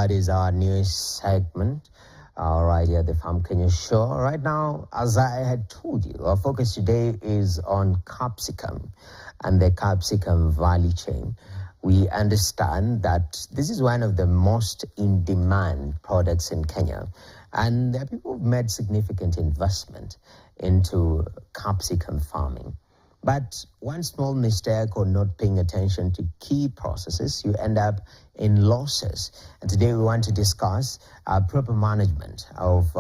that is our news segment. Right here, the Farm Kenya show. Right now, as I had told you, our focus today is on capsicum and the capsicum value chain. We understand that this is one of the most in-demand products in Kenya, and there are people who've made significant investment into capsicum farming. But one small mistake or not paying attention to key processes, you end up in losses. And today we want to discuss proper management of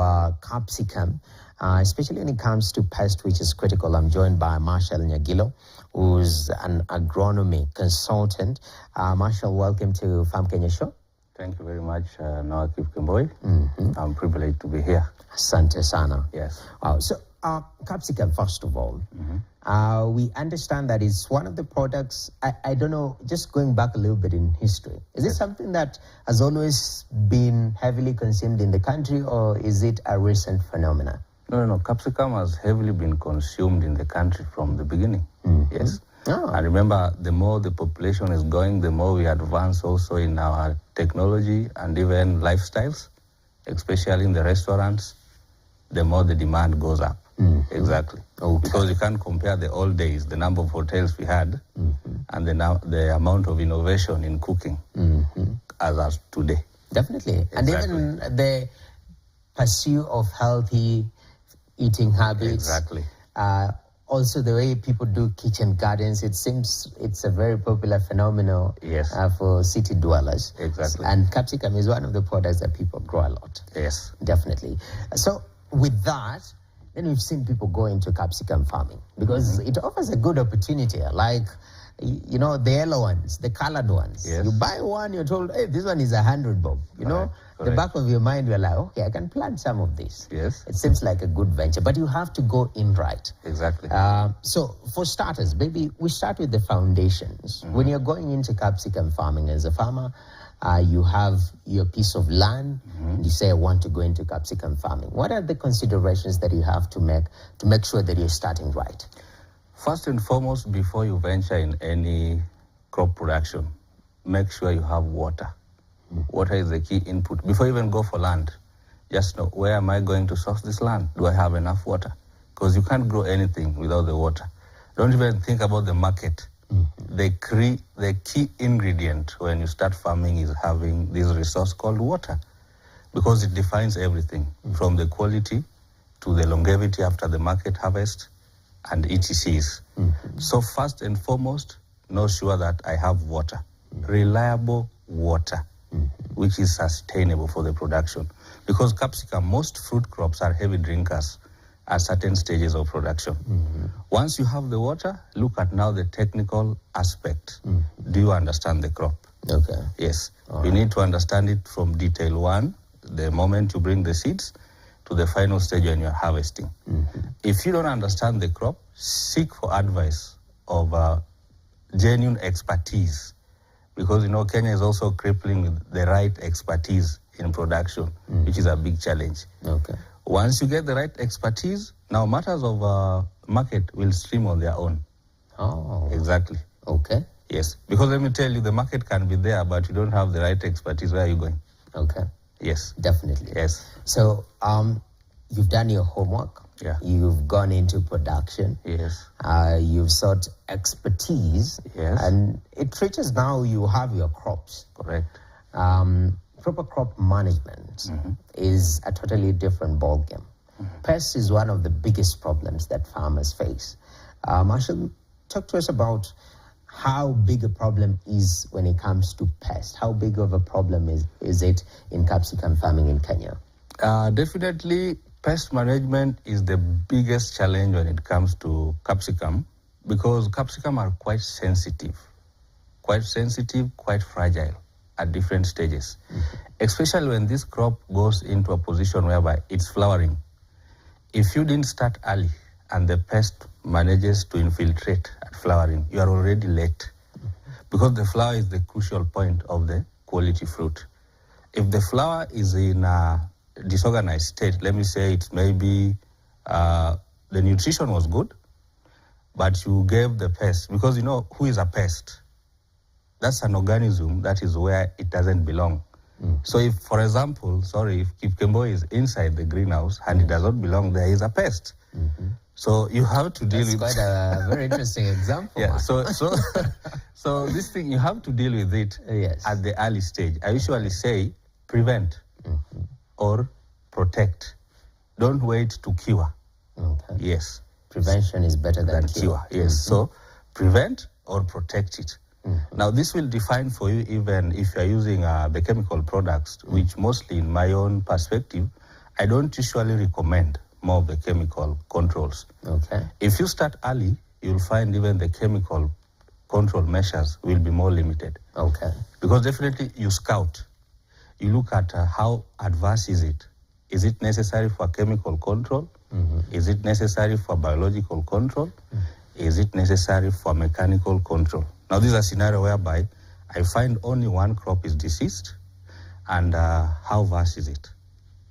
capsicum, especially when it comes to pest, which is critical. I'm joined by Marshall Nyagilo, who's an agronomy consultant. Marshall, welcome to Farm Kenya Show. Thank you very much, Noah Kipkemboi. I'm privileged to be here. Asante sana. Yes. So capsicum, first of all, we understand that it's one of the products, I don't know, just going back a little bit in history, is it something that has always been heavily consumed in the country, or is it a recent phenomenon? No. Capsicum has heavily been consumed in the country from the beginning. Yes. I remember the more the population is going, the more we advance also in our technology and even lifestyles, especially in the restaurants, the more the demand goes up. Exactly. Okay. Because you can't compare the old days, the number of hotels we had, and the amount of innovation in cooking as of today. Definitely. Exactly. And even the pursuit of healthy eating habits. Exactly. Also the way people do kitchen gardens, it seems it's a very popular phenomenon for city dwellers. Exactly. And capsicum is one of the products that people grow a lot. Yes. Definitely. So with that, then we've seen people go into capsicum farming because it offers a good opportunity, like, you know, the yellow ones, the colored ones. Yes. You buy one, you're told, hey, this one is 100 bob. You know, the back of your mind, you're like, okay, I can plant some of this. Yes. It seems like a good venture, but you have to go in right. Exactly. So for starters, maybe we start with the foundations. When you're going into capsicum farming as a farmer, you have your piece of land, and you say, I want to go into capsicum farming. What are the considerations that you have to make sure that you're starting right? First and foremost, before you venture in any crop production, make sure you have water. Water is the key input. Before you even go for land, just know, where am I going to source this land? Do I have enough water? Because you can't grow anything without the water. Don't even think about the market. The key ingredient when you start farming is having this resource called water, because it defines everything from the quality to the longevity after the market harvest and ETCs. So first and foremost, know sure that I have water, reliable water, which is sustainable for the production. Because capsicum, most fruit crops are heavy drinkers at certain stages of production. Once you have the water, look at now the technical aspect. Do you understand the crop? Okay. Yes. You need to understand it from detail one, the moment you bring the seeds, to the final stage when you're harvesting. If you don't understand the crop, seek for advice of genuine expertise, because, you know, Kenya is also crippling with the right expertise in production, which is a big challenge. Okay. Once you get the right expertise, now matters of market will stream on their own. Oh. Exactly. Okay. Yes. Because let me tell you, the market can be there, but you don't have the right expertise. Where are you going? Okay. Yes. Definitely. Yes. So you've done your homework. Yeah. You've gone into production. Yes. You've sought expertise. Yes. And it reaches now you have your crops. Correct. Proper crop management is a totally different ballgame. Pests is one of the biggest problems that farmers face. Marshall, talk to us about how big a problem is when it comes to pests. How big of a problem is it in capsicum farming in Kenya? Definitely, pest management is the biggest challenge when it comes to capsicum, because capsicum are quite sensitive, quite fragile at different stages, especially when this crop goes into a position whereby it's flowering. If you didn't start early and the pest manages to infiltrate at flowering, you are already late, because the flower is the crucial point of the quality fruit. If the flower is in a disorganized state, let me say it maybe the nutrition was good, but you gave the pest, because you know who is a pest? That's an organism that is where it doesn't belong. So if, for example, if Kipkembo is inside the greenhouse and it does not belong there, is a pest. So you have to deal with... That's quite a very interesting example. Yeah, so this thing, you have to deal with it at the early stage. I usually say prevent or protect. Don't wait to cure. Okay. Yes. Prevention is better than cure. Yes. So prevent or protect it. Now, this will define for you even if you're using the chemical products, which mostly in my own perspective, I don't usually recommend more of the chemical controls. Okay. If you start early, you'll find even the chemical control measures will be more limited. Okay. Because definitely you scout. You look at how adverse is it. Is it necessary for chemical control? Is it necessary for biological control? Is it necessary for mechanical control? Now, this is a scenario whereby I find only one crop is deceased, and how vast is it?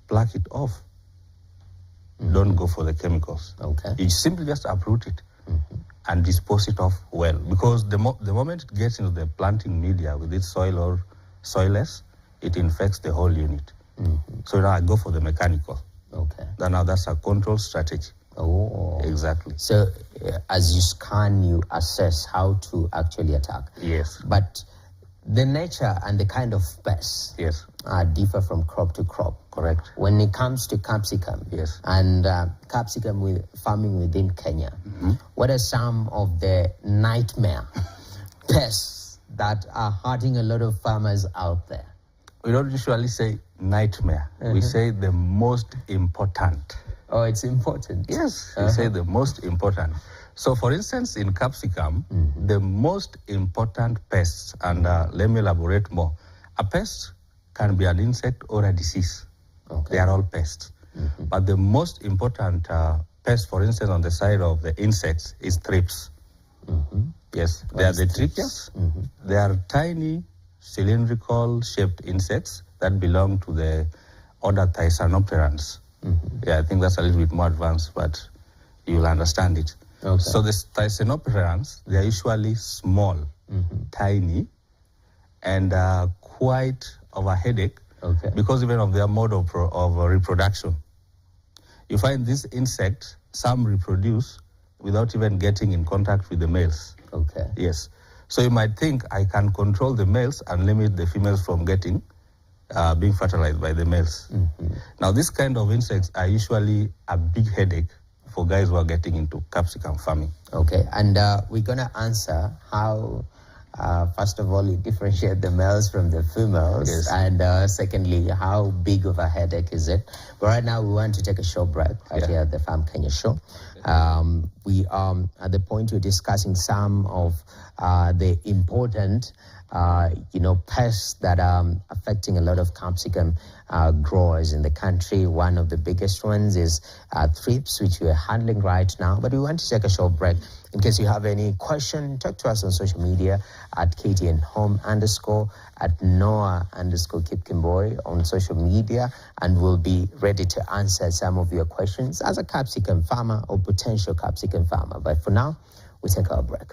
Pluck it off. Don't go for the chemicals. Okay. You simply just uproot it and dispose it off well, because the moment it gets into the planting media with its soil or soilless, it infects the whole unit. So now I go for the mechanical. Okay. Now that's a control strategy. Oh. Exactly. So as you scan, you assess how to actually attack. Yes. But the nature and the kind of pests differ from crop to crop. Correct. When it comes to capsicum and capsicum farming within Kenya, what are some of the nightmare pests that are hurting a lot of farmers out there? We don't usually say nightmare. We say the most important. Oh, it's important. Yes, we say the most important. So, for instance, in capsicum, the most important pests, and let me elaborate more. A pest can be an insect or a disease. Okay. They are all pests. But the most important pest, for instance, on the side of the insects is thrips. Yes, they are the trickiest. They are tiny, cylindrical shaped insects that belong to the order Thysanopterans. Yeah, I think that's a little bit more advanced, but you'll understand it. Okay. So the Thysanopterans, they are usually small, tiny, and quite of a headache because even of their mode of reproduction. You find this insect, some reproduce without even getting in contact with the males. Okay. Yes. So you might think I can control the males and limit the females from getting being fertilized by the males. Now, this kind of insects are usually a big headache for guys who are getting into capsicum farming. Okay, and we're going to answer how, first of all, you differentiate the males from the females, and secondly, how big of a headache is it. But right now, we want to take a short break right here at the Farm Kenya Show. We are at the point we're discussing some of the important pests that are affecting a lot of capsicum growers in the country. One of the biggest ones is thrips, which we're handling right now. But we want to take a short break. In case you have any question, talk to us on social media at KTN_Home_, at Noah_Kipkemboy on social media, and we'll be ready to answer some of your questions as a capsicum farmer or potential capsicum farmer. But for now, we take our break.